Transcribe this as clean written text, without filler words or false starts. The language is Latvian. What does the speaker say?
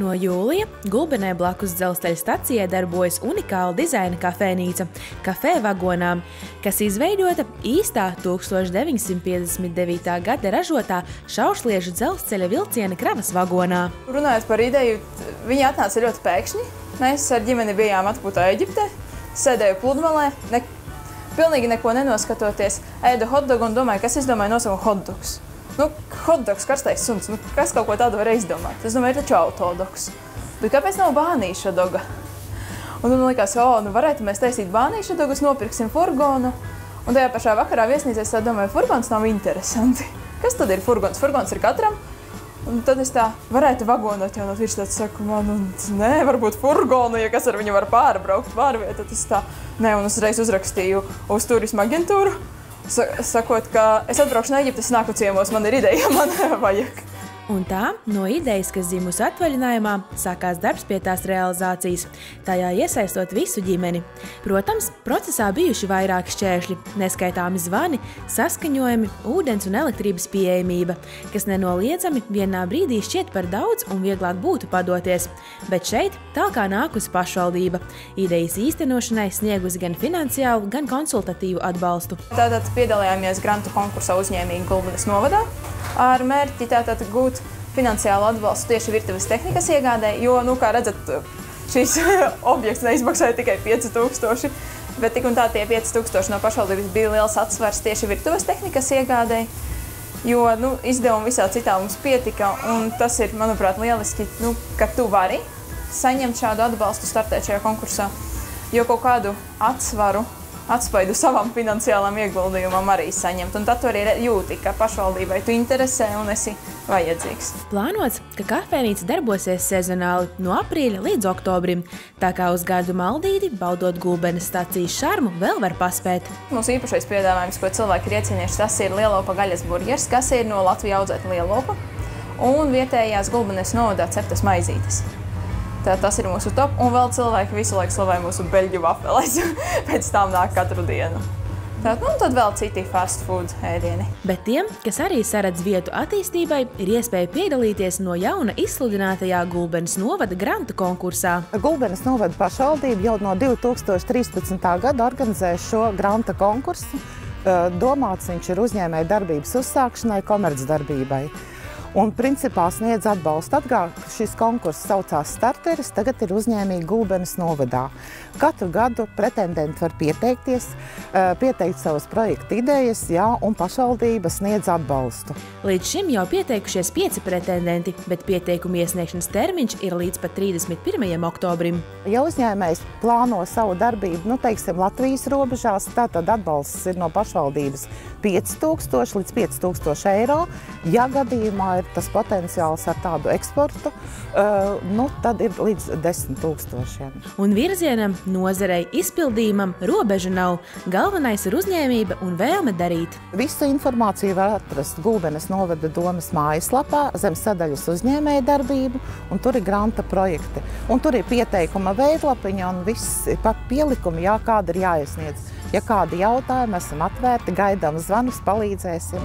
No jūlija Gulbenē blakus dzelzceļa stacijai darbojas unikāla dizaina kafejnīca Kafē vagonām, kas izveidota īstā 1959. gada ražotā šaušliežu dzelzceļa vilciena kravas vagonā. Runājot par ideju, viņi atnāca ļoti pēkšņi. Mēs ar ģimeni bijām atpūtā Eģiptē, sēdēju pludmalē, pilnīgi neko nenoskatoties, ēdu hotdogu un domāju, kas izdomāja nosaukumu hotdogs. Hotdogs, karstais suns, kas kaut ko tādu var izdomāt? Es domāju, ir taču autodogs. Bet kāpēc nav bānīša doga? Un man likās, varētu mēs taisīt bānīša dogus, nopirksim furgonu. Un tajā pašā vakarā viesnīcēs tā domāju, furgons nav interesanti. Kas tad ir furgons? Furgons ir katram. Un tad es tā varētu vagonu atjaunot. Viņš tāds saka, nē, varbūt furgonu, ja kas ar viņu var pārbraukt, pārvietot. Es tā, nē, un uzreiz uzrakstīju uz turisma aģentūru. Sakot, ka es atbraukšu no Eģiptes, nāku ciemos, man ir ideja, man vajag. Un tā, no idejas, kas dzimusi atvaļinājumā, sākās darbs pie tās realizācijas, tajā iesaistot visu ģimeni. Protams, procesā bijuši vairāki šķēršļi, neskaitāmi zvani, saskaņojumi, ūdens un elektrības pieejamība, kas nenoliedzami vienā brīdī šķiet par daudz un vieglāk būtu padoties. Bet šeit tā nākusi pašvaldība. Idejas īstenošanai sniegusi gan finansiālu, gan konsultatīvu atbalstu. Tātad piedalījāmies grantu konkursā uzņēmīgi Gulbenes novadā ar mērķi tātad gūt finansiālu atbalstu tieši virtuves tehnikas iegādē, jo, kā redzat, šīs objekts neizmaksāja tikai 5000, bet tik un tā tie 5000 no pašvaldības bija liels atsvars tieši virtuves tehnikas iegādē, jo, izdevumi visā citā mums pietika, un tas ir, manuprāt, lieliski, ka tu vari saņemt šādu atbalstu, startēt šajā konkursā, jo kaut kādu atspaidu savam finansiālam ieguldījumam arī saņemt. Un tad tu arī jūti, ka pašvaldībai tu interesē un esi vajadzīgs. Plānots, ka kafejnīca darbosies sezonāli no aprīļa līdz oktobrim, tā kā uz gadu maldīti, baudot Gulbenes stacijas šarmu, vēl var paspēt. Mūsu īpašais piedāvājums, ko cilvēki ir iecienījuši, tas ir lielopa gaļas burgers, kas ir no Latvijā audzēta lielopa, un vietējās Gulbenes novadā ceptas maizītes. Tas ir mūsu top, un vēl cilvēki visu laiku slavē mūsu beļģu vafeles, pēc tām nāk katru dienu. Tad vēl citi fast food ēdieni. Bet tiem, kas arī saredz vietu attīstībai, ir iespēja piedalīties no jauna izsludinātajā Gulbenes novada grantu konkursā. Gulbenes novada pašvaldība jau no 2013. gada organizē šo granta konkursu. Domāts viņš ir uzņēmēju darbības uzsākšanai, komercdarbībai. Un principā sniedz atbalstu. Šis konkurss saucās Starteris, tagad ir uzņēmīgi Gulbenes novadā. Katru gadu pretendenti var pieteikties, pieteikt savas projekta idejas, un pašvaldība sniedz atbalstu. Līdz šim jau pieteikušies 5 pretendenti, bet pieteikumu iesniegšanas termiņš ir līdz pat 31. oktobrim. Ja uzņēmējs plāno savu darbību, teiksim, Latvijas robežās, tad atbalsts ir no pašvaldības 5000 līdz 5000 eiro. Ja gadījumā ir tas potenciāls ar tādu eksportu, tad ir līdz 10 000. Un virzienam, nozarei, izpildījumam robežu nav. Galvenais ir uzņēmība un vēlme darīt. Visu informāciju var atrast Gulbenes novada domes mājaslapā zem sadaļas uzņēmēja darbību, un tur ir granta projekti. Un tur ir pieteikuma veidlapiņa un viss pat pielikumi, kāda ir jāiesniedz. Ja kādi jautājumi, esam atvērti, gaidām zvanus, palīdzēsim.